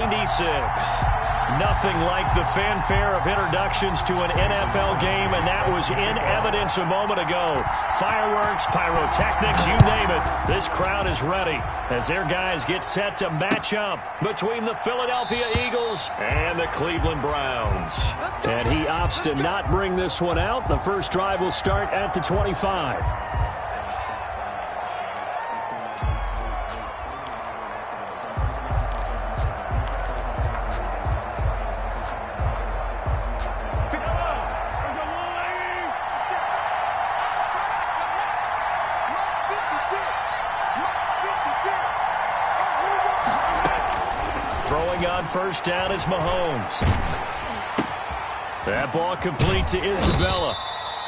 96. Nothing like the fanfare of introductions to an NFL game, and that was in evidence a moment ago. Fireworks, pyrotechnics, you name it. This crowd is ready as their guys get set to match up between the Philadelphia Eagles and the Cleveland Browns. And he opts to not bring this one out. The first drive will start at the 25. Throwing on first down is Mahomes. That ball complete to Isabella.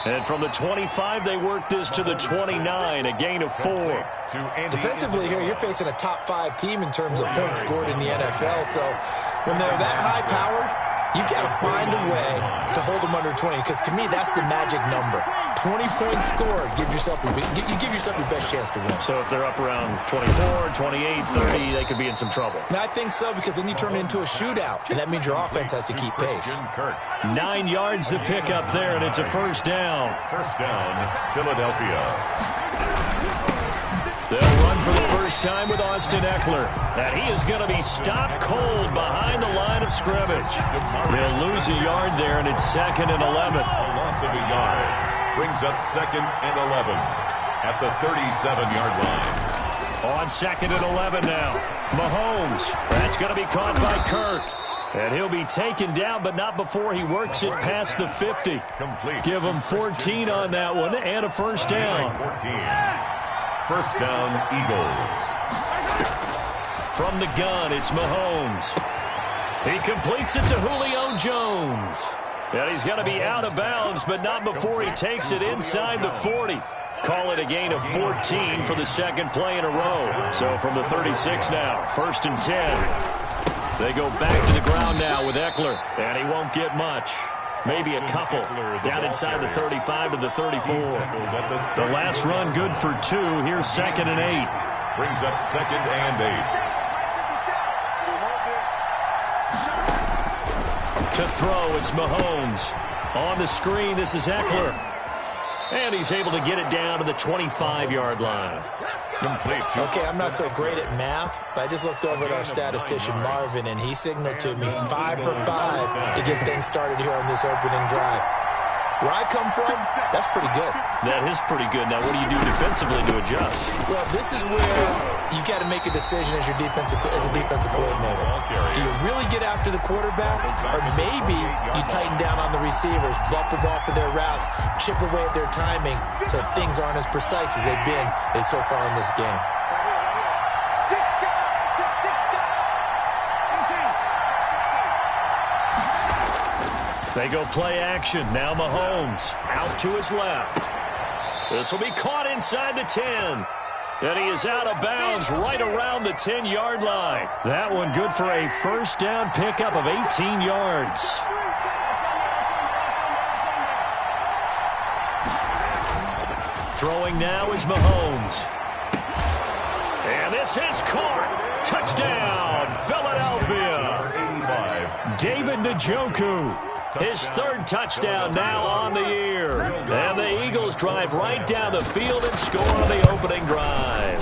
And from the 25, they work this to the 29, a gain of 4. Defensively here, you're facing a top 5 team in terms of points scored in the NFL. So when they're that high powered, you got to find a way to hold them under 20. Because to me, that's the magic number. 20 points scored, you give yourself your best chance to win. So if they're up around 24, 28, 30, they could be in some trouble. I think so, because then you turn it into a shootout, and that means your offense has to keep pace. 9 yards to pick up there, and it's a first down. First down, Philadelphia. They'll run for the first time with Austin Eckler. And he is going to be stopped cold behind the line of scrimmage. They'll lose a yard there, and it's 2nd and 11. A loss of a yard brings up 2nd and 11 at the 37-yard line. On 2nd and 11 now. Mahomes. That's going to be caught by Kirk. And he'll be taken down, but not before he works it past the 50. Complete. Give him 14 on that one and a first down. 14. First down, Eagles. From the gun, it's Mahomes. He completes it to Julio Jones. And he's going to be out of bounds, but not before he takes it inside the 40. Call it a gain of 14 for the second play in a row. So from the 36 now, 1st and 10. They go back to the ground now with Eckler, and he won't get much. Maybe a couple down inside the 35 to the 34. The last run good for 2. Here's 2nd and 8. Brings up 2nd and 8. To throw, it's Mahomes. On the screen, this is Eckler. And he's able to get it down to the 25-yard line. Complete. Okay, I'm not so great at math, but I just looked over at our statistician, Marvin, and he signaled to me 5 for 5 to get things started here on this opening drive. Where I come from, that's pretty good. That is pretty good. Now, what do you do defensively to adjust? Well, this is where you got to make a decision as a defensive coordinator. Do you really get after the quarterback, or maybe you tighten down on the receivers, bump them off of their routes, chip away at their timing, so things aren't as precise as they've been so far in this game. They go play action. Now Mahomes out to his left. This will be caught inside the 10. And he is out of bounds right around the 10-yard line. That one good for a first down pickup of 18 yards. Throwing now is Mahomes. And this is caught. Touchdown, Philadelphia. David Njoku. His 3rd touchdown now on the year. And the Eagles drive right down the field and score on the opening drive.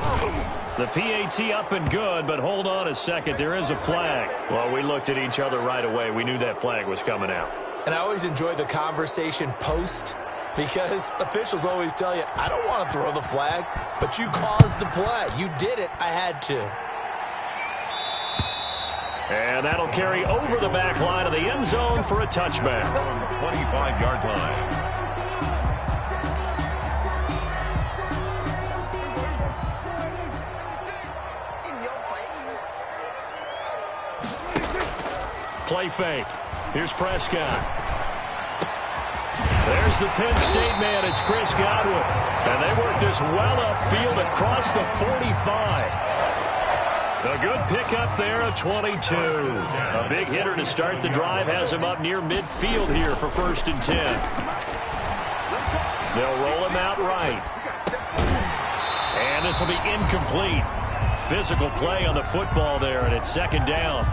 The PAT up and good, but hold on a second. There is a flag. Well, we looked at each other right away. We knew that flag was coming out. And I always enjoy the conversation post, because officials always tell you, I don't want to throw the flag, but you caused the play. You did it. I had to. And that'll carry over the back line of the end zone for a touchback. 25-yard line. Play fake. Here's Prescott. There's the Penn State man. It's Chris Godwin. And they work this well upfield across the 45. A good pickup there, a 22. A big hitter to start the drive has him up near midfield here for 1st and 10. They'll roll him out right. And this will be incomplete. Physical play on the football there, and it's 2nd down.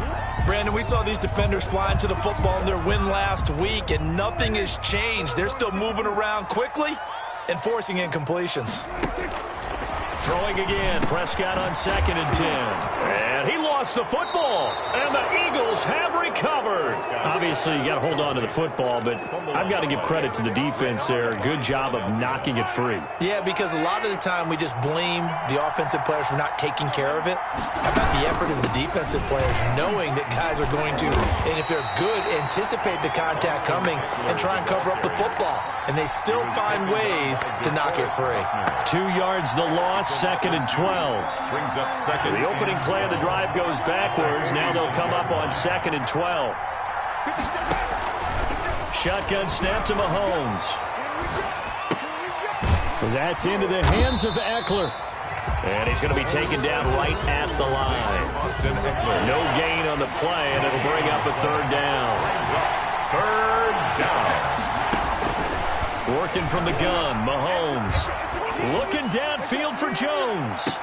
Brandon, we saw these defenders flying to the football in their win last week, and nothing has changed. They're still moving around quickly and forcing incompletions. Throwing again, Prescott on 2nd and 10. And he lost the football, and the Eagles have recovered. Obviously, you got to hold on to the football, but I've got to give credit to the defense there. Good job of knocking it free. Yeah, because a lot of the time we just blame the offensive players for not taking care of it. How about the effort of the defensive players knowing that guys are going to, and if they're good, anticipate the contact coming and try and cover up the football. And they still find ways to knock it free. 2 yards the loss, 2nd and 12. Brings up second. The opening play of the drive goes backwards. Now they'll come up on 2nd and 12. Shotgun snap to Mahomes. That's into the hands of Eckler. And he's going to be taken down right at the line. No gain on the play, and it'll bring up a 3rd down. 3rd down. Working from the gun, Mahomes. Looking downfield for Jones.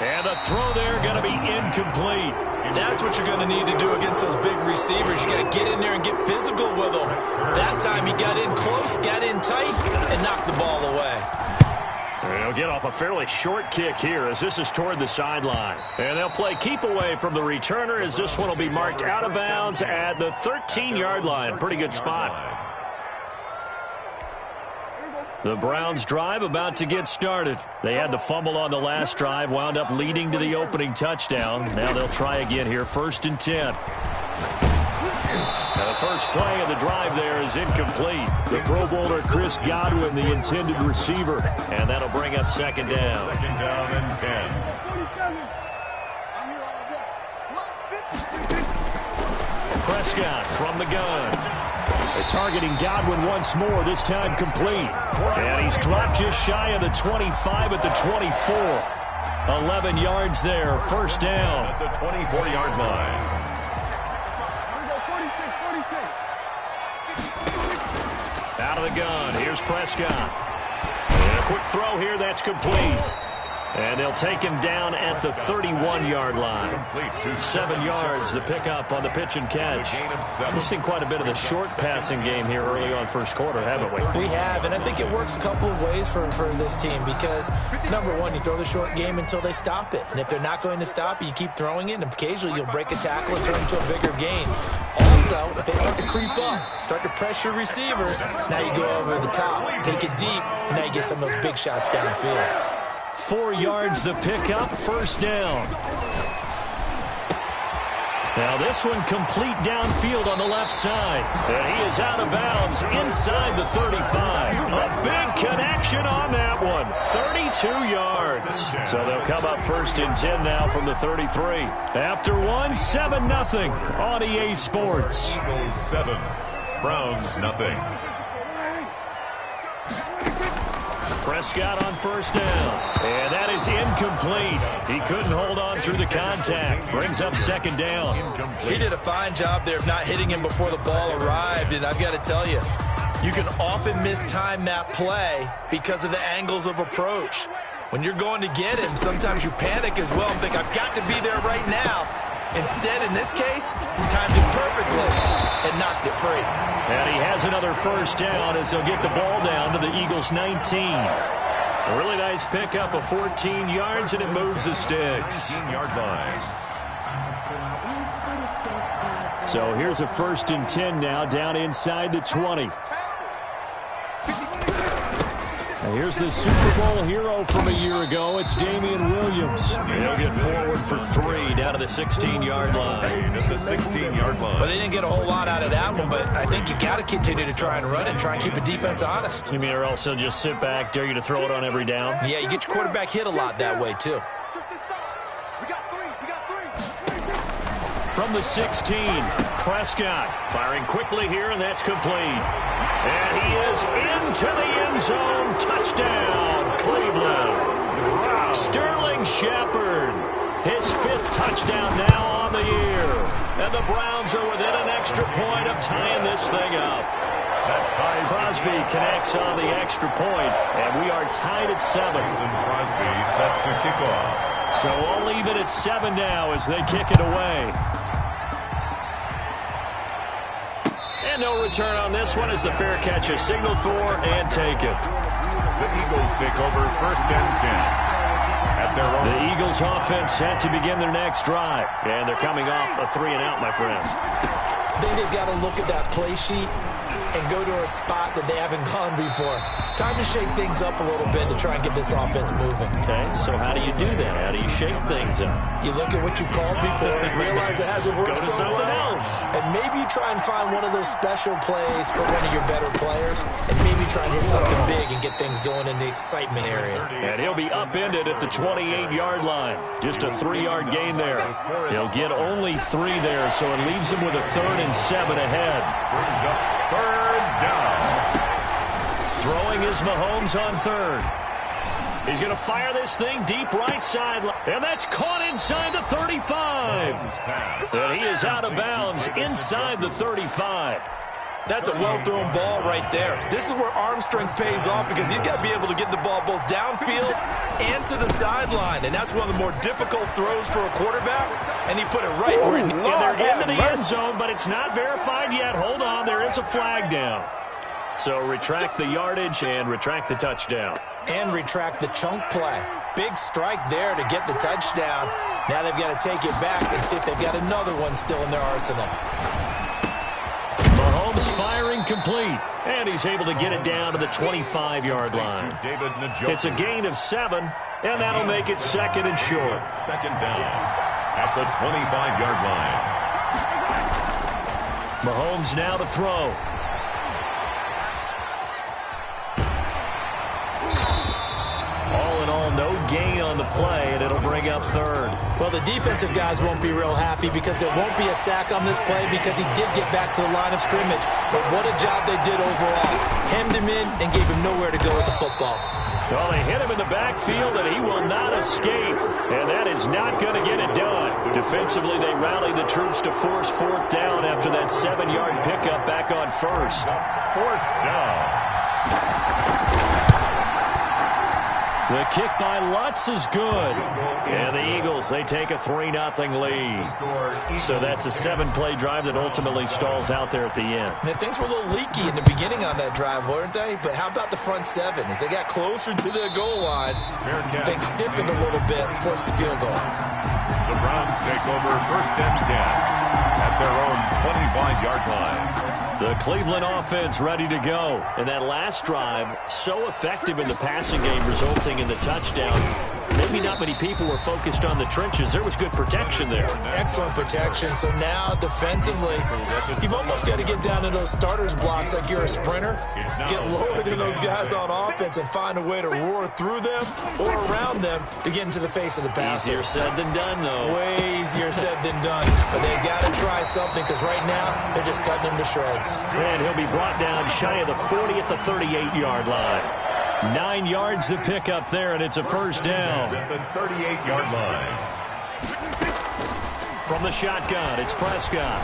And the throw there going to be incomplete. That's what you're going to need to do against those big receivers. You got to get in there and get physical with them. That time he got in close, got in tight, and knocked the ball away. They'll get off a fairly short kick here as this is toward the sideline. And they'll play keep away from the returner as this one will be marked out of bounds at the 13-yard line. Pretty good spot. The Browns drive about to get started. They had the fumble on the last drive, wound up leading to the opening touchdown. Now they'll try again here, 1st and 10. Now the first play of the drive there is incomplete. The Pro Bowler Chris Godwin, the intended receiver. And that'll bring up 2nd down. 2nd down and 10. Prescott from the gun. They're targeting Godwin once more, this time complete. And he's dropped just shy of the 25 at the 24. 11 yards there, 1st down. At the 24-yard line. Out of the gun, here's Prescott. And a quick throw here, that's complete. And they'll take him down at the 31-yard line. 7 yards, the pickup on the pitch and catch. We've seen quite a bit of the short passing game here early on 1st quarter, haven't we? We have, and I think it works a couple of ways for this team because, number one, you throw the short game until they stop it. And if they're not going to stop it, you keep throwing it, and occasionally you'll break a tackle and turn into a bigger gain. Also, if they start to creep up, start to pressure receivers, now you go over the top, take it deep, and now you get some of those big shots downfield. 4 yards the pickup, 1st down. Now this one complete downfield on the left side. And he is out of bounds inside the 35. A big connection on that one. 32 yards. So they'll come up 1st and 10 now from the 33. After one, 7-0 on EA Sports. Eagles 7, Browns nothing. Prescott on 1st down. And that is incomplete. He couldn't hold on through the contact. Brings up 2nd down. He did a fine job there of not hitting him before the ball arrived. And I've got to tell you, you can often mistime that play because of the angles of approach. When you're going to get him, sometimes you panic as well and think, I've got to be there right now. Instead, in this case, timed it perfectly and knocked it free. And he has another 1st down as they'll get the ball down to the Eagles' 19. A really nice pickup of 14 yards, and it moves the sticks. 19-yard line. So here's a 1st and 10 now, down inside the 20. And here's the Super Bowl hero from a year ago. It's Damian Williams. He'll get forward for 3 down to the 16-yard line. At the 16-yard line. Well, they didn't get a whole lot out of that one, but I think you've got to continue to try and run it and try and keep the defense honest. You mean or else they'll just sit back, dare you to throw it on every down? Yeah, you get your quarterback hit a lot that way, too. From the 16, Prescott firing quickly here, and that's complete. And he is into the end zone. Touchdown, Cleveland. Sterling Shepard, his 5th touchdown now on the year. And the Browns are within an extra point of tying this thing up. Crosby connects on the extra point, and we are tied at 7. Crosby set to kick off. So all even at 7 now as they kick it away. And no return on this one as the fair catch is signaled for and taken. The Eagles take over 1st and 10. At their own. The Eagles offense set to begin their next drive. And they're coming off a 3-and-out, my friend. I think they've got to look at that play sheet and go to a spot that they haven't gone before. Time to shake things up a little bit to try and get this offense moving. Okay, so how do you do that? How do you shake things up? You look at what you've called before, realize it hasn't worked so well, and maybe you try and find one of those special plays for one of your better players, and maybe try and hit something big and get things going in the excitement area. And he'll be upended at the 28-yard line. Just a 3-yard gain there. He'll get only 3 there, so it leaves him with a 3rd and 7 ahead. Brings up 3rd down. Throwing is Mahomes on 3rd. He's going to fire this thing deep right side. And that's caught inside the 35. And he is out of bounds inside the 35. That's a well-thrown ball right there. This is where arm strength pays off because he's got to be able to get the ball both downfield and to the sideline. And that's one of the more difficult throws for a quarterback. And he put it right where and they're into the end zone, but it's not verified yet. Hold on, there is a flag down. So retract the yardage and retract the touchdown. And retract the chunk play. Big strike there to get the touchdown. Now they've got to take it back and see if they've got another one still in their arsenal. Mahomes firing complete. And he's able to get it down to the 25-yard line. It's a gain of 7, and that'll make it 2nd and short. 2nd down at the 25-yard line. Mahomes now to throw. All in all, no gain on the play, and it'll bring up 3rd. Well, the defensive guys won't be real happy because there won't be a sack on this play because he did get back to the line of scrimmage. But what a job they did overall. Hemmed him in and gave him nowhere to go with the football. Well, they hit him in the backfield, and he will not escape. And that is not going to get it done. Defensively, they rallied the troops to force 4th down after that 7-yard pickup back on 1st. 4th down. The kick by Lutz is good. And the Eagles, they take a 3-0 lead. So that's a 7-play drive that ultimately stalls out there at the end. And things were a little leaky in the beginning on that drive, weren't they? But how about the front 7? As they got closer to the goal line, things stiffened a little bit and forced the field goal. The Browns take over 1st and 10 at their own 25-yard line. The Cleveland offense ready to go. And that last drive, so effective in the passing game, resulting in the touchdown. Maybe not many people were focused on the trenches. There was good protection there. Excellent protection. So now, defensively, you've almost got to get down to those starters blocks like you're a sprinter. Get lower than those guys on offense and find a way to roar through them or around them to get into the face of the passer. Easier said than done, though. Way easier said than done. But they've got to try something because right now, they're just cutting him to shreds. And he'll be brought down shy of the 40 at the 38-yard line. 9 yards to pick up there, and it's a 1st down. At the 38-yard line. From the shotgun, it's Prescott.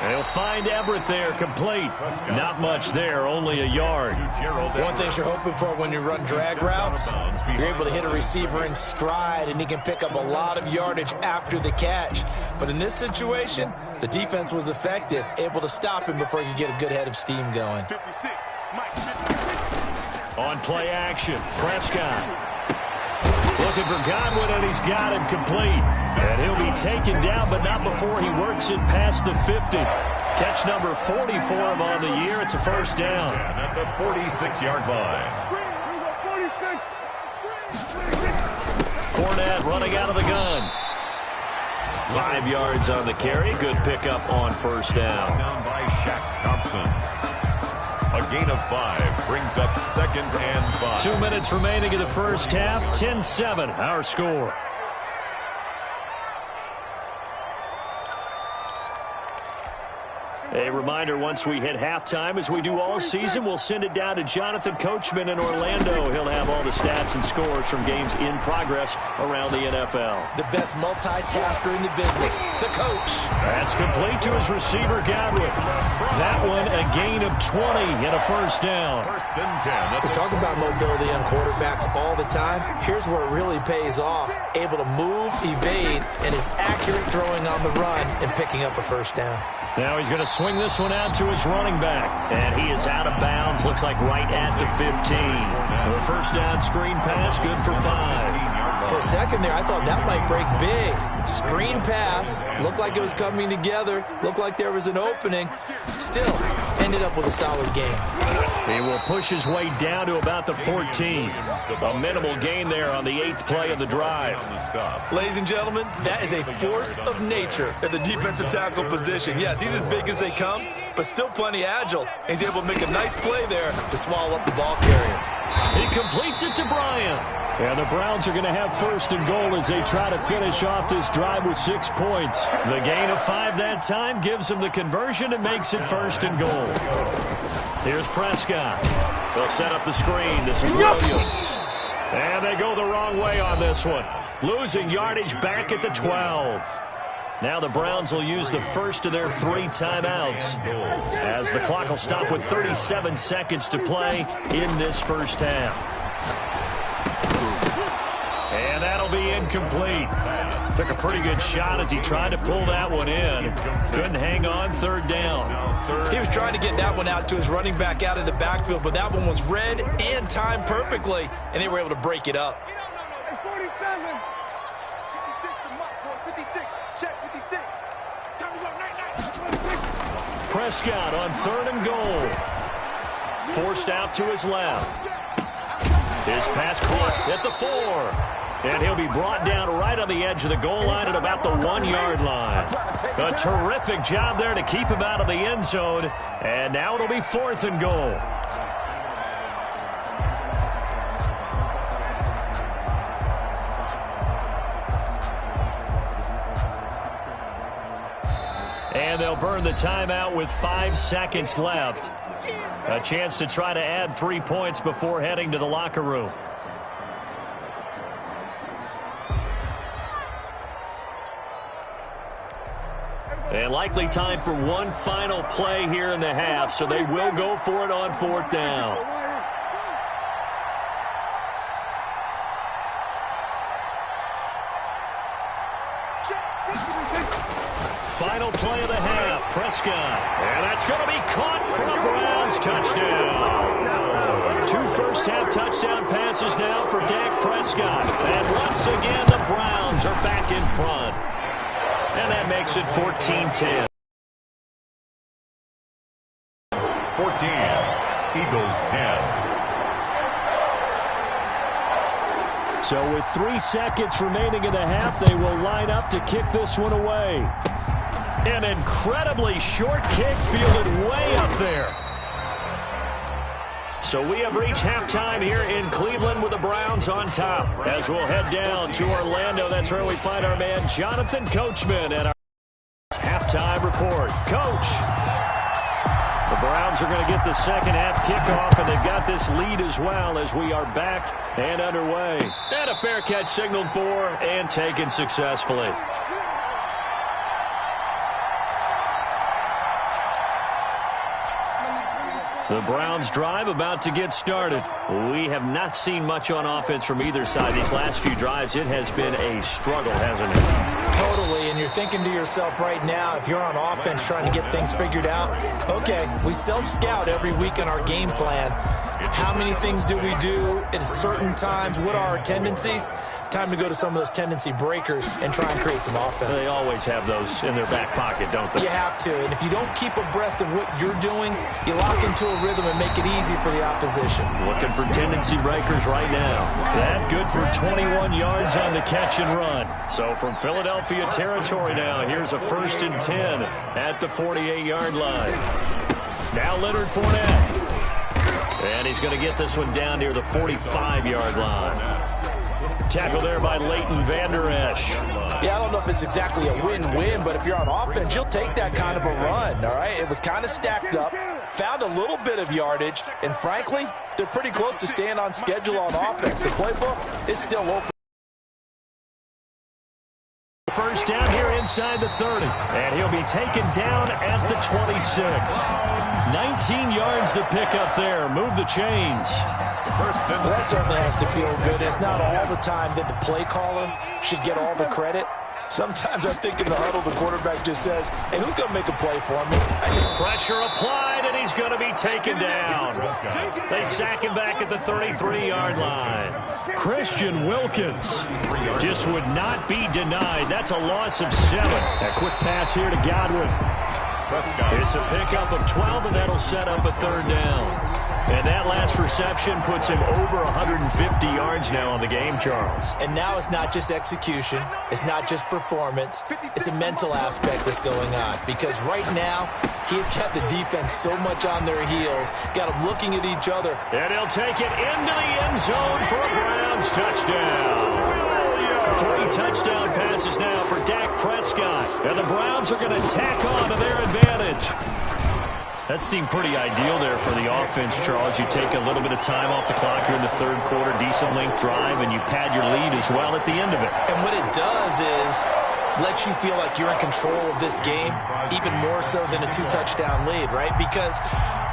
And he'll find Everett there, complete. Not much there, only a yard. One thing you're hoping for when you run drag routes, you're able to hit a receiver in stride, and he can pick up a lot of yardage after the catch. But in this situation, the defense was effective, able to stop him before he could get a good head of steam going. On play action, Prescott. Looking for Godwin, and he's got him complete. And he'll be taken down, but not before he works it past the 50. Catch number 40 for him on the year. It's a 1st down. At the 46-yard line. Fournette running out of the gun. 5 yards on the carry. Good pickup on 1st down. Down by Shaq Thompson. A gain of 5 brings up 2nd and 5. 2 minutes remaining in the first half. 10-7, our score. A reminder, once we hit halftime, as we do all season, we'll send it down to Jonathan Coachman in Orlando. He'll have all the stats and scores from games in progress around the NFL. The best multitasker in the business, the coach. That's complete to his receiver, Godwin. That one, a gain of 20 and a first down. First and 10. We talk about mobility on quarterbacks all the time. Here's where it really pays off. Able to move, evade, and is accurate throwing on the run and picking up a first down. Now he's going to swing this one out to his running back. And he is out of bounds. Looks like right at the 15. The first down screen pass, good for 5. For a second there, I thought that might break big. Screen pass. Looked like it was coming together. Looked like there was an opening. Still, ended up with a solid game. He will push his way down to about the 14. A minimal gain there on the 8th play of the drive. Ladies and gentlemen, that is a force of nature at the defensive tackle position. Yes, he's as big as they come, but still plenty agile. He's able to make a nice play there to swallow up the ball carrier. He completes it to Bryant. And the Browns are going to have first and goal as they try to finish off this drive with 6 points. The gain of 5 that time gives them the conversion and makes it first and goal. Here's Prescott. They'll set up the screen. This is Williams. And they go the wrong way on this one. Losing yardage back at the 12. Now the Browns will use the first of their 3 timeouts as the clock will stop with 37 seconds to play in this first half. And that'll be incomplete. Took a pretty good shot as he tried to pull that one in. Couldn't hang on, third down. He was trying to get that one out to his running back out of the backfield, but that one was read and timed perfectly, and they were able to break it up. Prescott on third and goal. Forced out to his left. His pass caught at the 4. And he'll be brought down right on the edge of the goal line at about the 1-yard line. A terrific job there to keep him out of the end zone. And now it'll be 4th and goal. And they'll burn the timeout with 5 seconds left. A chance to try to add 3 points before heading to the locker room. And likely time for one final play here in the half, so they will go for it on 4th down. Final play of the half, Prescott. And that's going to be caught for the Browns. Touchdown. 2 first-half touchdown passes now for Dak Prescott. And once again, the Browns are back in front. And that makes it 14-10. 14, Eagles 10. So with 3 seconds remaining in the half, they will line up to kick this one away. An incredibly short kick fielded way up there. So we have reached halftime here in Cleveland with the Browns on top. As we'll head down to Orlando, that's where we find our man Jonathan Coachman at our halftime report. Coach, the Browns are going to get the second half kickoff, and they've got this lead as well as we are back and underway. And a fair catch signaled for and taken successfully. The Browns drive about to get started. We have not seen much on offense from either side. These last few drives, it has been a struggle, hasn't it? Totally, and you're thinking to yourself right now, if you're on offense trying to get things figured out, okay, we self-scout every week in our game plan. How many things do we do at certain times? What are our tendencies? Time to go to some of those tendency breakers and try and create some offense. They always have those in their back pocket, don't they? You have to, and if you don't keep abreast of what you're doing, you lock into a rhythm and make it easy for the opposition. Looking for tendency breakers right now. That good for 21 yards on the catch and run. So from Philadelphia territory now, here's a 1st and 10 at the 48-yard line. Now Leonard Fournette. And he's going to get this one down near the 45-yard line. Tackle there by Leighton Vander Esch. Yeah, I don't know if it's exactly a win-win, but if you're on offense, you'll take that kind of a run, all right? It was kind of stacked up, found a little bit of yardage, and frankly, they're pretty close to staying on schedule on offense. The playbook is still open. First down here inside the 30. And he'll be taken down at the 26. 19 yards to pick up there. Move the chains. Well, that certainly has to feel good. It's not all the time that the play caller should get all the credit. Sometimes I think in the huddle, the quarterback just says, hey, who's going to make a play for me? Pressure applied, and he's going to be taken down. They sack him back at the 33-yard line. Christian Wilkins just would not be denied. That's a loss of 7. A quick pass here to Godwin. It's a pickup of 12, and that'll set up a 3rd down. And that last reception puts him over 150 yards now on the game, Charles. And now it's not just execution. It's not just performance. It's a mental aspect that's going on. Because right now, he's got the defense so much on their heels, got them looking at each other. And he'll take it into the end zone for a Browns touchdown. 3 touchdown passes now for Dak Prescott. And the Browns are going to tack on to their advantage. That seemed pretty ideal there for the offense, Charles. You take a little bit of time off the clock here in the 3rd quarter, decent length drive, and you pad your lead as well at the end of it. And what it does is let you feel like you're in control of this game, even more so than a 2-touchdown lead, right? Because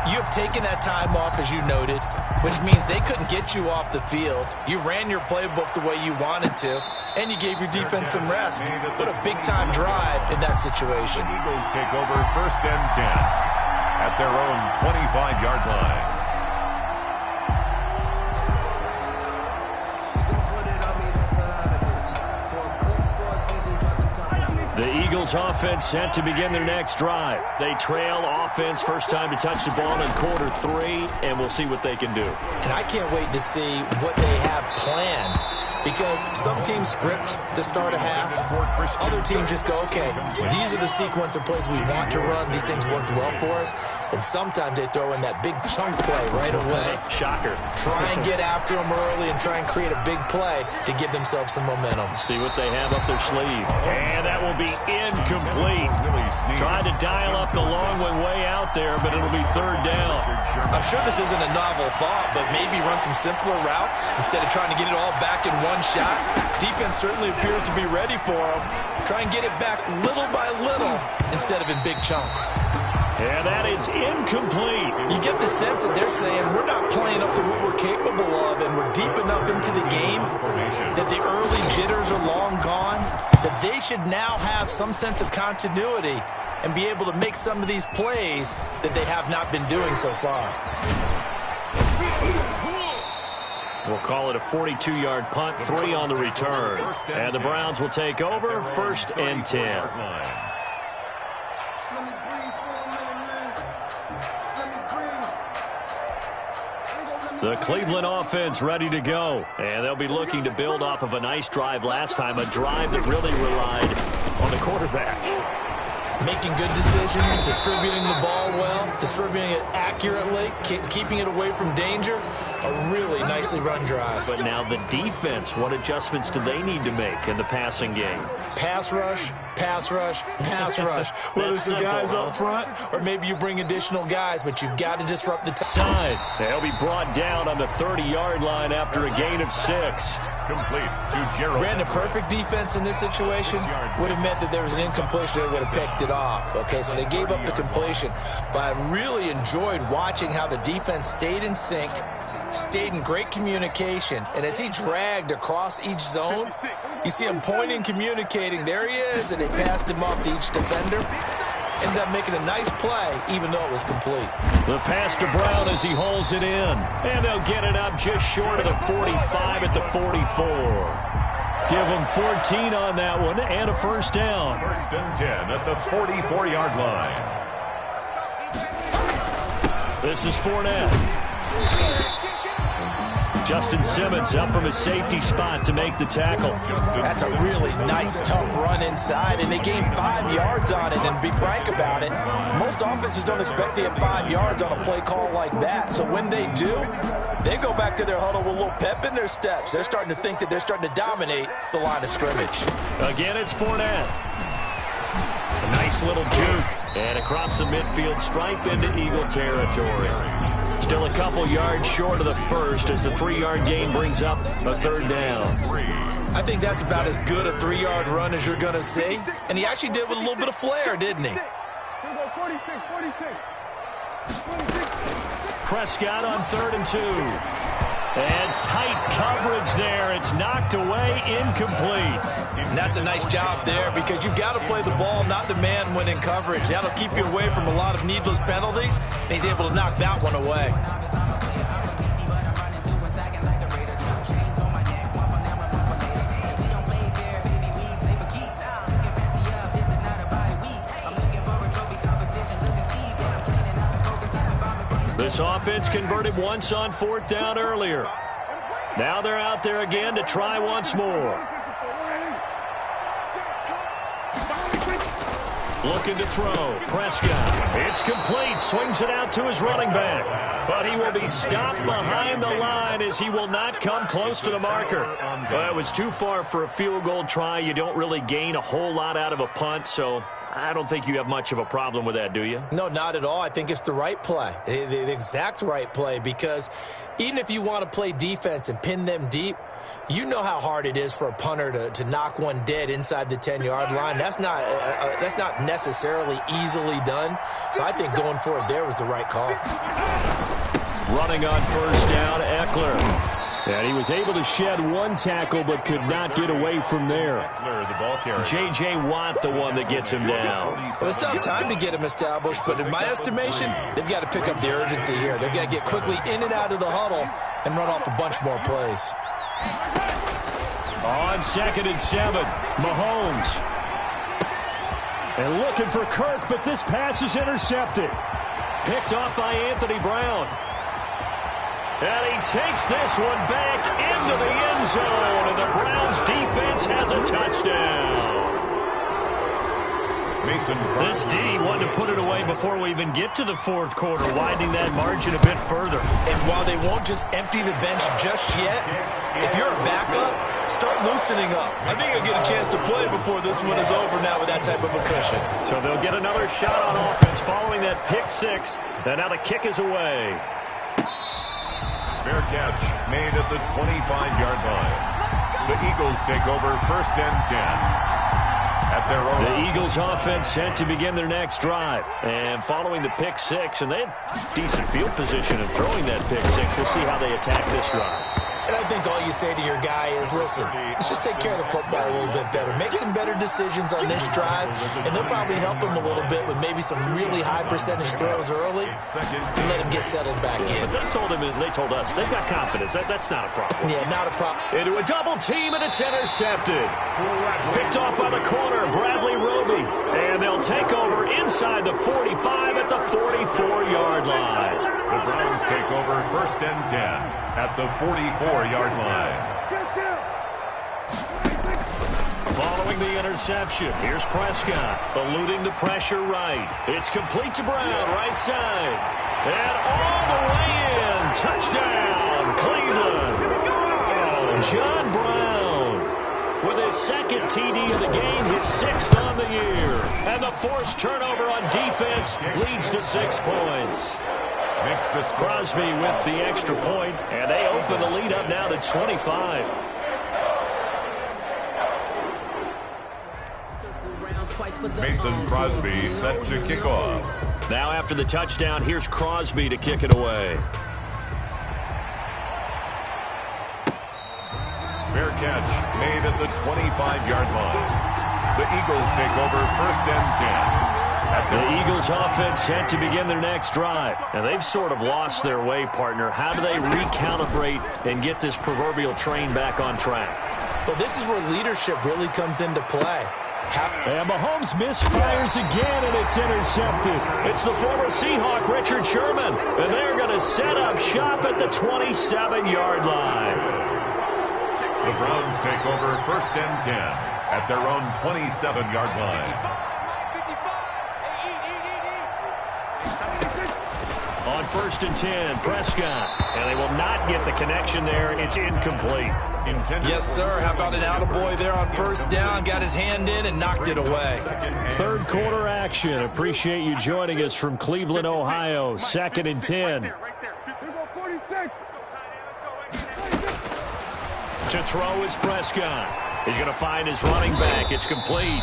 you have taken that time off, as you noted, which means they couldn't get you off the field. You ran your playbook the way you wanted to, and you gave your defense some rest. What a big-time drive in that situation. The Eagles take over 1st and 10. At their own 25-yard line. The Eagles offense set to begin their next drive. They trail offense, first time to touch the ball in quarter 3, and we'll see what they can do. And I can't wait to see what they have planned. Because some teams script to start a half. Other teams just go, okay, these are the sequence of plays we want to run. These things worked well for us. And sometimes they throw in that big chunk play right away. Shocker. Try and get after them early and try and create a big play to give themselves some momentum. See what they have up their sleeve. And that will be incomplete. Tried to dial up the long way out there, but it'll be 3rd down. I'm sure this isn't a novel thought, but maybe run some simpler routes instead of trying to get it all back in one shot. Defense certainly appears to be ready for him. Try and get it back little by little instead of in big chunks. And that is incomplete. You get the sense that they're saying we're not playing up to what we're capable of, and we're deep enough into the game that the early jitters are long gone, that they should now have some sense of continuity and be able to make some of these plays that they have not been doing so far. We'll call it a 42-yard punt, 3 on the return. And the Browns will take over 1st and 10. The Cleveland offense ready to go. And they'll be looking to build off of a nice drive last time, a drive that really relied on the quarterback. Making good decisions, distributing the ball well, distributing it accurately, keeping it away from danger. A really nicely run drive. But now the defense, what adjustments do they need to make in the passing game? Pass rush, pass rush, pass rush. Whether it's the guys up front or maybe you bring additional guys, but you've got to disrupt the side. They'll be brought down on the 30-yard line after a gain of 6. Complete to Gerald. Brandon, perfect defense in this situation would have meant that there was an incompletion that would have picked it off. Okay, so they gave up the completion. But I really enjoyed watching how the defense stayed in sync, stayed in great communication. And as he dragged across each zone, you see him pointing, communicating. There he is, and they passed him off to each defender. Ended up making a nice play, even though it was complete. The pass to Brown as he holds it in. And they'll get it up just short of the 45 at the 44. Give them 14 on that one and a 1st down. 1st and 10 at the 44-yard line. This is Fournette. Justin Simmons up from his safety spot to make the tackle. That's a really nice, tough run inside, and they gained 5 yards on it. And to be frank about it, most offenses don't expect to get 5 yards on a play call like that. So when they do, they go back to their huddle with a little pep in their steps. They're starting to think that they're starting to dominate the line of scrimmage. Again, it's Fournette. A nice little juke. And across the midfield stripe into Eagle territory. Still a couple yards short of the first as the 3-yard gain brings up a third down. I think that's about as good a 3-yard run as you're going to see. And he actually did with a little bit of flair, didn't he? Prescott on 3rd and 2. And tight coverage there. It's knocked away, incomplete. And that's a nice job there because you've got to play the ball, not the man when in coverage. That'll keep you away from a lot of needless penalties, and he's able to knock that one away. This offense converted once on 4th down earlier. Now they're out there again to try once more. Looking to throw. Prescott. It's complete. Swings it out to his running back. But he will be stopped behind the line as he will not come close to the marker. Well, it was too far for a field goal try. You don't really gain a whole lot out of a punt, so I don't think you have much of a problem with that, do you? No, not at all. I think it's the right play, the exact right play, because even if you want to play defense and pin them deep, you know how hard it is for a punter to knock one dead inside the 10-yard line. That's not necessarily easily done. So I think going for it there was the right call. Running on 1st down, Eckler. And he was able to shed one tackle but could not get away from there. J.J. Watt, the one that gets him down. Well, it's not time to get him established, but in my estimation, they've got to pick up the urgency here. They've got to get quickly in and out of the huddle and run off a bunch more plays. On 2nd and 7, Mahomes. And looking for Kirk, but this pass is intercepted. Picked off by Anthony Brown. And he takes this one back into the end zone, and the Browns defense has a touchdown. This D wanted to put it away before we even get to the 4th quarter, widening that margin a bit further. And while they won't just empty the bench just yet, if you're a backup, start loosening up. I think you'll get a chance to play before this one is over now with that type of a cushion. So they'll get another shot on offense following that pick 6, and now the kick is away. Fair catch made at the 25-yard line. The Eagles take over 1st and 10. At their own. The Eagles offense set to begin their next drive. And following the pick 6, and they had decent field position in throwing that pick 6. We'll see how they attack this drive. And I think all you say to your guy is, listen, let's just take care of the football a little bit better. Make some better decisions on this drive, and they'll probably help him a little bit with maybe some really high percentage throws early to let him get settled back in. But they told us they've got confidence. That's not a problem. Yeah, not a problem. Into a double team, and it's intercepted. Picked off by the corner, Bradley Roby. And they'll take over inside the 45 at the 44-yard line. The Browns take over 1st and 10 at the 44-yard line. Following the interception, here's Prescott, eluding the pressure right. It's complete to Brown, right side. And all the way in. Touchdown, Cleveland. John Brown with his 2nd TD of the game, his 6th on the year. And the forced turnover on defense leads to 6 points. Crosby with the extra point, and they open the lead up now to 25. Mason Crosby set to kick off. Now after the touchdown, here's Crosby to kick it away. Fair catch made at the 25-yard line. The Eagles take over 1st and 10. The Eagles offense set to begin their next drive. And they've sort of lost their way, partner. How do they recalibrate and get this proverbial train back on track? Well, this is where leadership really comes into play. And Mahomes misfires again, and it's intercepted. It's the former Seahawk, Richard Sherman. And they're going to set up shop at the 27-yard line. The Browns take over 1st and 10 at their own 27-yard line. On 1st and 10, Prescott. And they will not get the connection there. It's incomplete. Yes, sir. How about an attaboy there on 1st down? Got his hand in and knocked it away. 3rd quarter action. Appreciate you joining us from Cleveland, Ohio. 2nd and 10. To throw is Prescott. He's going to find his running back. It's complete.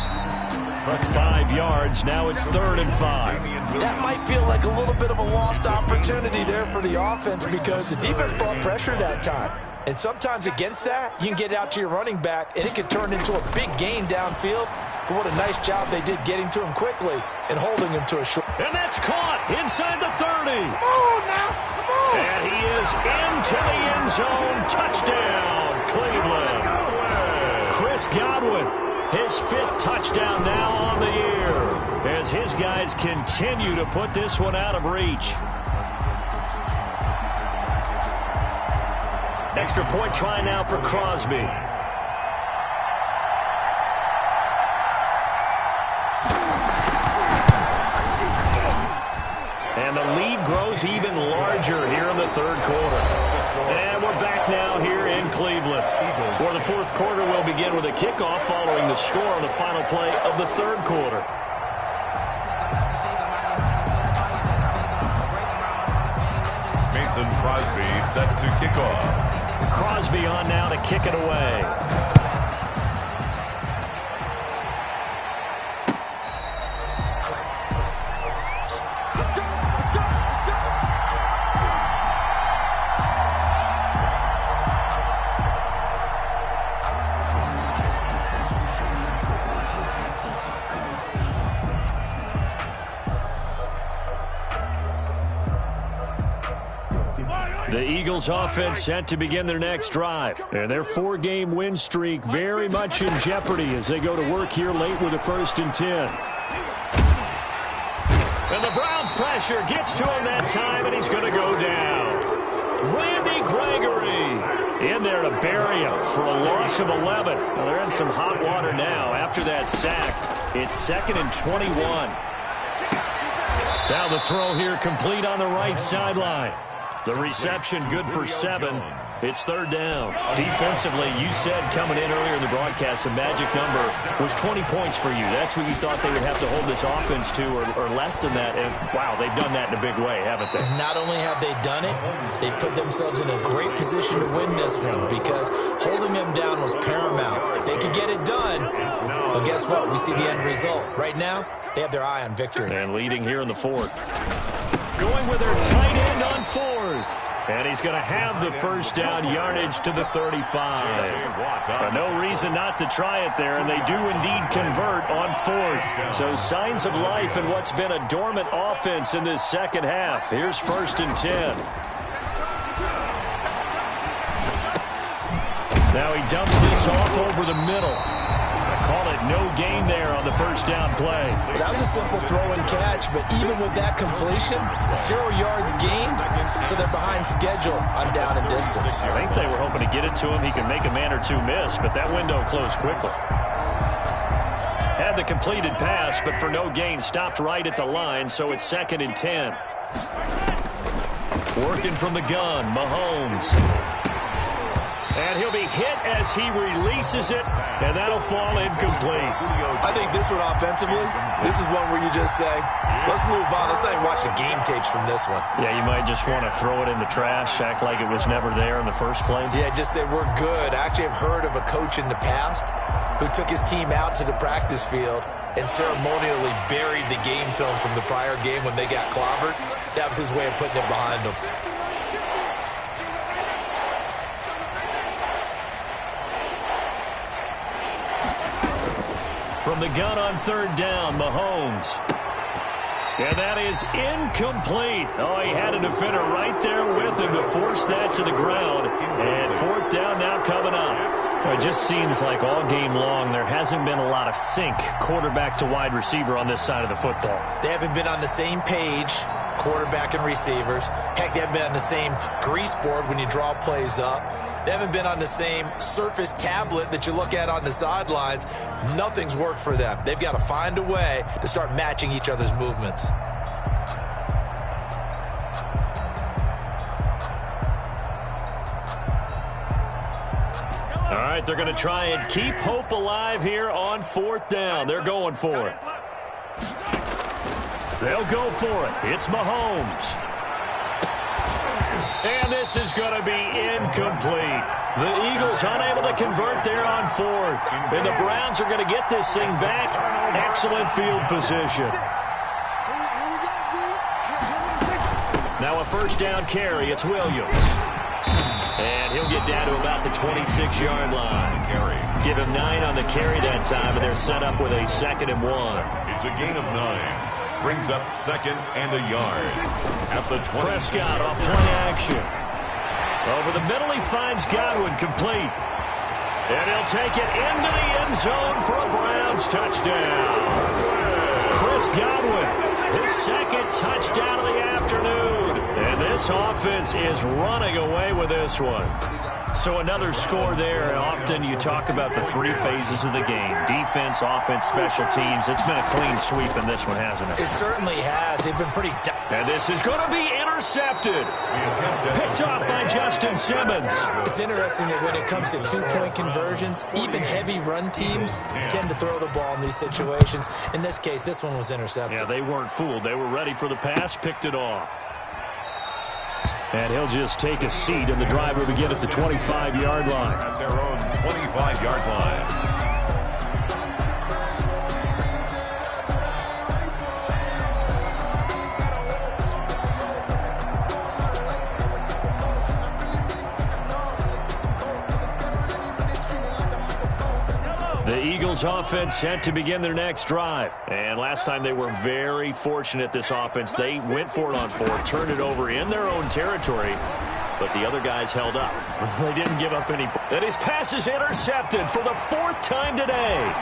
5 yards. Now it's 3rd and 5. That might feel like a little bit of a lost opportunity there for the offense because the defense brought pressure that time. And sometimes against that, you can get out to your running back, and it can turn into a big gain downfield. But what a nice job they did getting to him quickly and holding him to a short. And that's caught inside the 30. Come on now. Come on. And he is into the end zone. Touchdown, Cleveland. Chris Godwin, his 5th touchdown now on the year as his guys continue to put this one out of reach. Extra point try now for Crosby. And the lead grows even larger here in the 3rd quarter. And we're back now here in Cleveland, where the 4th quarter will begin with a kickoff following the score on the final play of the 3rd quarter. Mason Crosby set to kick off. Crosby on now to kick it away. The Eagles offense set to begin their next drive. And their 4-game win streak very much in jeopardy as they go to work here late with a 1st and 10. And the Browns pressure gets to him that time, and he's going to go down. Randy Gregory in there to bury him for a loss of 11. Well, they're in some hot water now after that sack. It's 2nd and 21. Now the throw here complete on the right sideline. The reception good for 7. It's 3rd down. Defensively, you said coming in earlier in the broadcast, the magic number was 20 points for you. That's what you thought they would have to hold this offense to, or less than that. And, wow, they've done that in a big way, haven't they? Not only have they done it, they put themselves in a great position to win this one because holding them down was paramount. If they could get it done, well, guess what? We see the end result. Right now, they have their eye on victory. And leading here in the 4th. Going with their tight end on 4th. And he's going to have the 1st down yardage to the 35. But no reason not to try it there, and they do indeed convert on 4th. So signs of life in what's been a dormant offense in this 2nd half. Here's 1st and 10. Now he dumps this off over the middle. Call it no gain there on the 1st down play. That was a simple throw and catch, but even with that completion, 0 yards gained, so they're behind schedule on down and distance. I think they were hoping to get it to him. He can make a man or two miss, but that window closed quickly. Had the completed pass, but for no gain, stopped right at the line, so it's 2nd and 10. Working from the gun, Mahomes. And he'll be hit as he releases it, and that'll fall incomplete. I think this one offensively, this is one where you just say, let's move on. Let's not even watch the game tapes from this one. Yeah, you might just want to throw it in the trash, act like it was never there in the first place. Yeah, just say we're good. I actually have heard of a coach in the past who took his team out to the practice field and ceremonially buried the game films from the prior game when they got clobbered. That was his way of putting it behind them. From the gun on 3rd down, Mahomes. And that is incomplete. Oh, he had a defender right there with him to force that to the ground. And 4th down now coming up. Well, it just seems like all game long there hasn't been a lot of sync quarterback to wide receiver on this side of the football. They haven't been on the same page, quarterback and receivers. Heck, they haven't been on the same grease board when you draw plays up. They haven't been on the same Surface tablet that you look at on the sidelines. Nothing's worked for them. They've got to find a way to start matching each other's movements. All right, they're going to try and keep hope alive here on 4th down. They're going for it. They'll go for it. It's Mahomes. And this is going to be incomplete. The Eagles unable to convert there on fourth. And the Browns are going to get this thing back. Excellent field position. Now a first down carry. It's Williams. And he'll get down to about the 26-yard line. Give him 9 on the carry that time, and they're set up with a 2nd and 1. It's a gain of 9. Brings up 2nd and a yard. At the 20. Prescott off play action. Over the middle, he finds Godwin complete. And he'll take it into the end zone for a Browns touchdown. Chris Godwin, his 2nd touchdown of the afternoon. And this offense is running away with this one. So another score there. Often you talk about the 3 phases of the game. Defense, offense, special teams. It's been a clean sweep in this one, hasn't it? It certainly has. They've been pretty... And this is going to be intercepted. Picked off by Justin Simmons. It's interesting that when it comes to 2-point conversions, even heavy run teams tend to throw the ball in these situations. In this case, this one was intercepted. Yeah, they weren't fooled. They were ready for the pass, picked it off. And he'll just take a seat, and the drive will begin at the 25-yard line. At their own 25-yard line. The Eagles offense set to begin their next drive. And last time they were very fortunate, this offense. They went for it on 4, turned it over in their own territory, but the other guys held up. They didn't give up any. And his pass is intercepted for the 4th time today.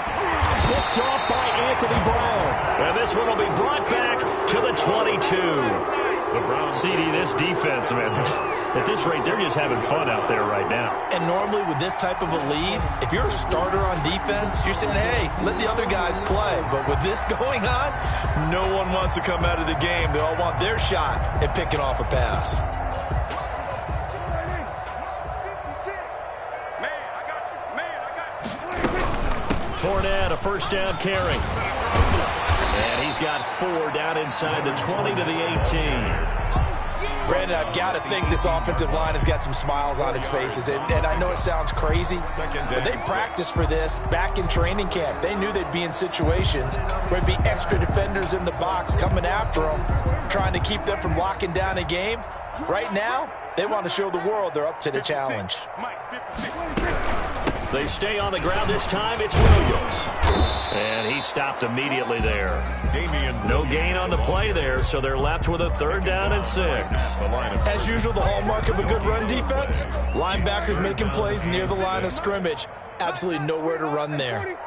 Picked off by Anthony Brown. And this one will be brought back to the 22. The Browns. CD, this defense, man, at this rate, they're just having fun out there right now. And normally with this type of a lead, if you're a starter on defense, you're saying, hey, let the other guys play. But with this going on, no one wants to come out of the game. They all want their shot at picking off a pass. Fournette, a first down carry. And he's got 4 down inside the 20 to the 18. Brandon, I've got to think this offensive line has got some smiles on its faces. And I know it sounds crazy, but they practiced for this back in training camp. They knew they'd be in situations where there'd be extra defenders in the box coming after them, trying to keep them from locking down a game. Right now, they want to show the world they're up to the challenge. They stay on the ground this time. It's Williams. And he stopped immediately there. No gain on the play there, so they're left with a 3rd down and 6. As usual, the hallmark of a good run defense, linebackers making plays near the line of scrimmage. Absolutely nowhere to run there.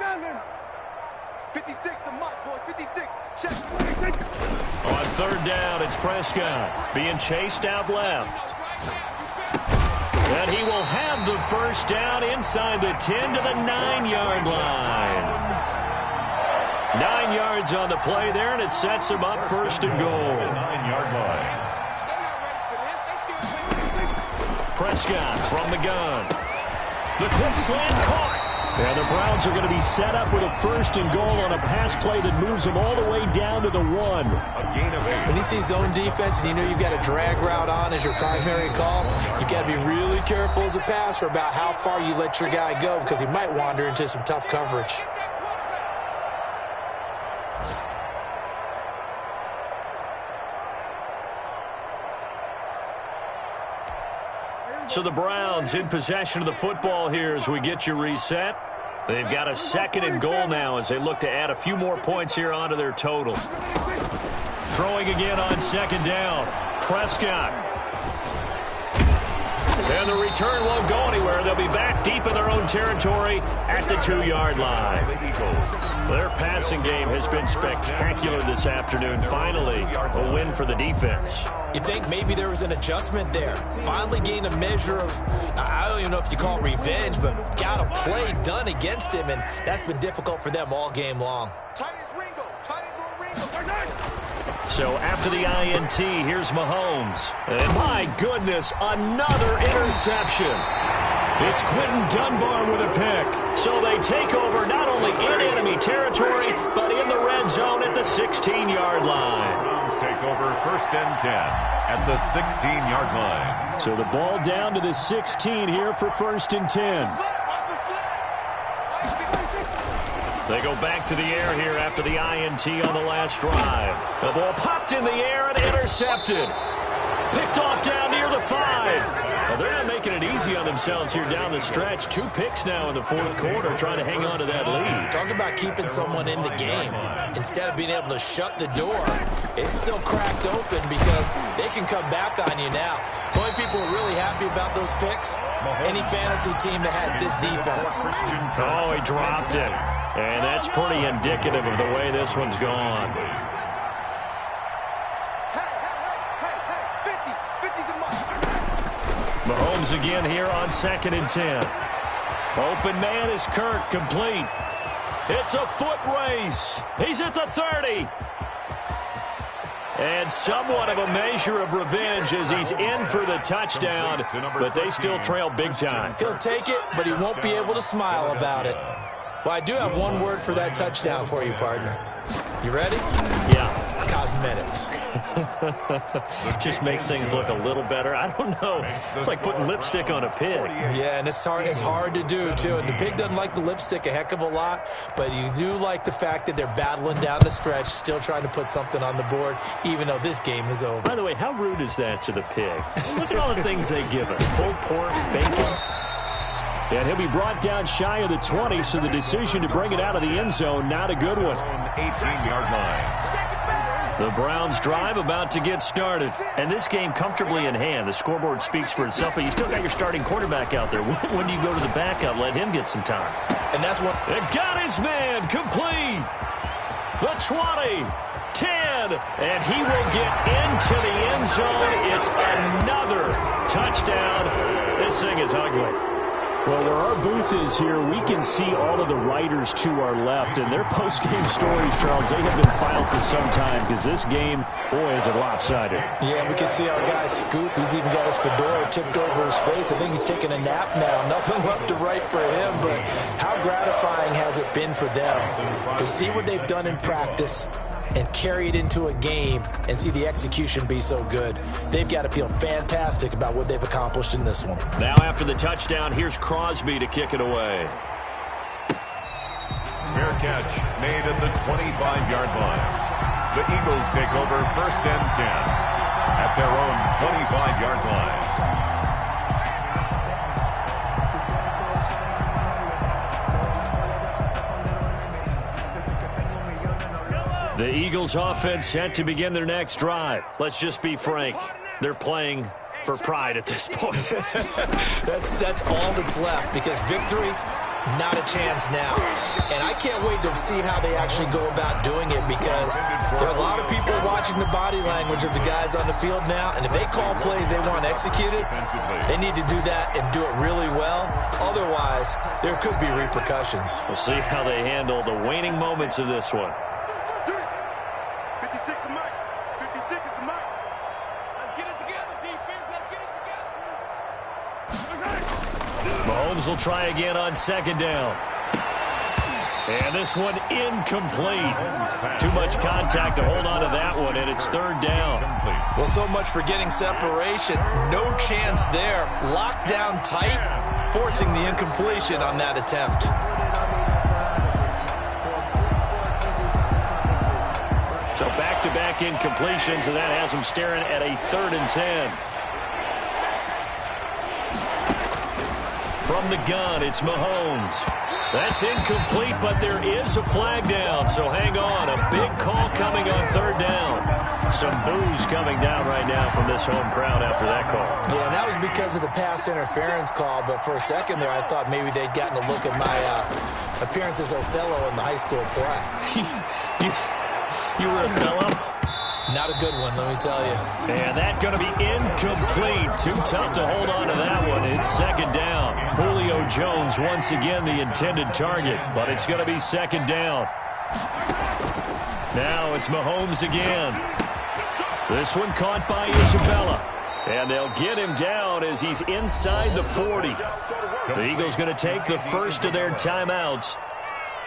56, the mark, boys, 56. On 3rd down, it's Prescott being chased out left. And he will have the first down inside the 10 to the 9-yard line. 9 yards on the play there, and it sets him up 1st and goal. 9-yard line. Prescott from the gun. The quick slant caught. And the Browns are going to be set up with a 1st and goal on a pass play that moves them all the way down to the 1. A gain of 8. When you see zone defense and you know you've got a drag route on as your primary call, you've got to be really careful as a passer about how far you let your guy go because he might wander into some tough coverage. So the Browns in possession of the football here as we get you reset. They've got a 2nd and goal now as they look to add a few more points here onto their total. Throwing again on 2nd down. Prescott. And the return won't go anywhere. They'll be back deep in their own territory at the 2-yard line. Their passing game has been spectacular this afternoon. Finally, a win for the defense. You think maybe there was an adjustment there. Finally gained a measure of, I don't even know if you call it revenge, but got a play done against him, and that's been difficult for them all game long. So after the INT, here's Mahomes. And my goodness, another interception. It's Quentin Dunbar with a pick. So they take over not only in enemy territory, but in the red zone at the 16-yard line. Browns take over 1st and 10. at the 16-yard line. So the ball down to the 16 here for 1st and 10. They go back to the air here after the INT on the last drive. The ball popped in the air and intercepted. Picked off down near the 5. Well, they're not making it easy on themselves here down the stretch. 2 picks now in the 4th quarter trying to hang on to that lead. Talk about keeping someone in the game. Instead of being able to shut the door, it's still cracked open because they can come back on you now. The only people who are really happy about those picks, any fantasy team that has this defense. Oh, he dropped it. And that's pretty indicative of the way this one's gone. Mahomes again here on 2nd and 10. Open man is Kirk, complete. It's a foot race. He's at the 30. And somewhat of a measure of revenge as he's in for the touchdown, but they still trail big time. He'll take it, but he won't be able to smile about it. Well, I do have one word for that touchdown for you, partner. You ready? Yeah. Cosmetics. Just makes things look a little better. I don't know. It's like putting lipstick on a pig. Yeah, and it's hard to do, too. And the pig doesn't like the lipstick a heck of a lot, but you do like the fact that they're battling down the stretch, still trying to put something on the board, even though this game is over. By the way, how rude is that to the pig? Look at all the things they give it. Pulled pork, bacon. And he'll be brought down shy of the 20, so the decision to bring it out of the end zone, not a good one. 18-yard line. The Browns drive about to get started. And this game comfortably in hand. The scoreboard speaks for itself, but you still got your starting quarterback out there. When do you go to the backup, let him get some time? And that's what... It got his man complete. The 20, 10, and he will get into the end zone. It's another touchdown. This thing is ugly. Well, where our booth is here, we can see all of the writers to our left. And their post-game stories, Charles, they have been filed for some time because this game, boy, is it lopsided. Yeah, we can see our guy Scoop. He's even got his fedora tipped over his face. I think he's taking a nap now. Nothing left to write for him, but how gratifying has it been for them to see what they've done in practice and carry it into a game and see the execution be so good. They've got to feel fantastic about what they've accomplished in this one. Now after the touchdown, here's Crosby to kick it away. Fair catch made at the 25-yard line. The Eagles take over 1st and 10 at their own 25-yard line. The Eagles offense set to begin their next drive. Let's just be frank. They're playing for pride at this point. That's all that's left because victory, not a chance now. And I can't wait to see how they actually go about doing it because there are a lot of people watching the body language of the guys on the field now. And if they call plays they want executed, they need to do that and do it really well. Otherwise, there could be repercussions. We'll see how they handle the waning moments of this one. 56 is Mike. 56 is the Mike. Let's get it together, defense. Let's get it together. Mahomes will try again on 2nd down. And this one incomplete. Too much contact to hold on to that one, and it's 3rd down. Well, so much for getting separation. No chance there. Locked down tight, forcing the incompletion on that attempt. So back-to-back incompletions, and that has them staring at a 3rd and 10. From the gun, it's Mahomes. That's incomplete, but there is a flag down, so hang on. A big call coming on 3rd down. Some boos coming down right now from this home crowd after that call. Yeah, and that was because of the pass interference call, but for a second there I thought maybe they'd gotten a look at my appearance as Othello in the high school play. You were Othello? Not a good one, let me tell you. And that's going to be incomplete. Too tough to hold on to that one. It's 2nd down. Julio Jones once again the intended target, but it's going to be 2nd down. Now it's Mahomes again. This one caught by Isabella. And they'll get him down as he's inside the 40. The Eagles going to take the first of their timeouts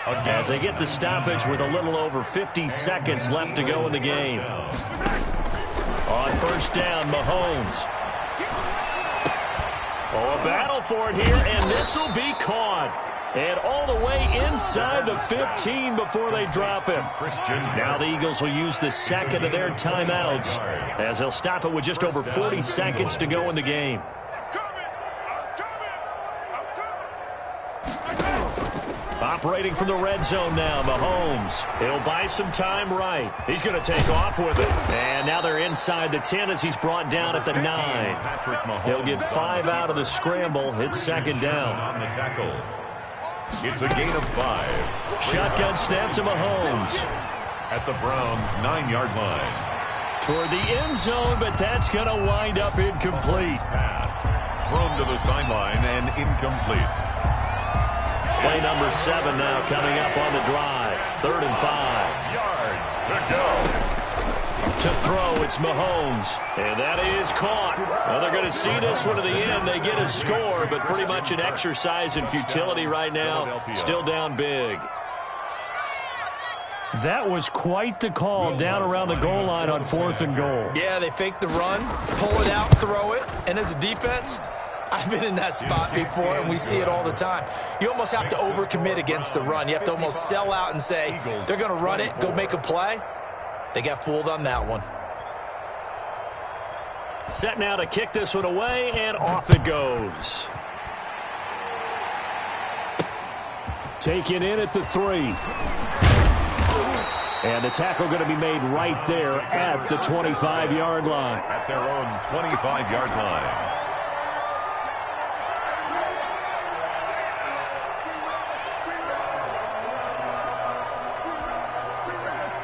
as they get the stoppage with a little over 50 seconds left to go in the game. On first down, Mahomes. Oh, a battle for it here, and this will be caught. And all the way inside the 15 before they drop him. Now the Eagles will use the second of their timeouts as they'll stop it with just over 40 seconds to go in the game. Operating from the red zone now, Mahomes. He'll buy some time right. He's going to take off with it. And now they're inside the 10 as he's brought down at the 9. He'll get 5 out of the scramble. It's second down. On the tackle. It's a gain of 5. Shotgun snap to Mahomes. At the Browns' 9-yard line. Toward the end zone, but that's going to wind up incomplete. Pass. Thrown to the sideline and incomplete. Play number 7 now coming up on the drive. 3rd and 5. Yards to go. To throw, it's Mahomes. And that is caught. Well, they're going to see this one to the end. They get a score, but pretty much an exercise in futility right now. Still down big. That was quite the call down around the goal line on 4th and goal. Yeah, they fake the run, pull it out, throw it, and as a defense, I've been in that spot before, and we see it all the time. You almost have to overcommit against the run. You have to almost sell out and say, they're going to run it, go make a play. They got fooled on that one. Set now to kick this one away, and off it goes. Taken in at the 3. And the tackle going to be made right there at the 25-yard line. At their own 25-yard line.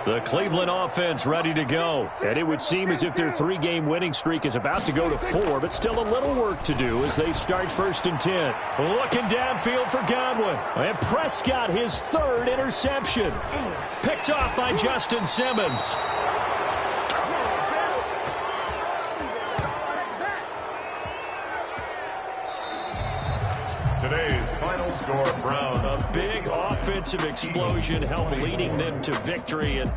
The Cleveland offense ready to go. And it would seem as if their 3-game winning streak is about to go to 4, but still a little work to do as they start 1st and 10. Looking downfield for Godwin. And Prescott, his 3rd interception. Picked off by Justin Simmons. Today's final score, Browns. A big offensive explosion helped leading them to victory. And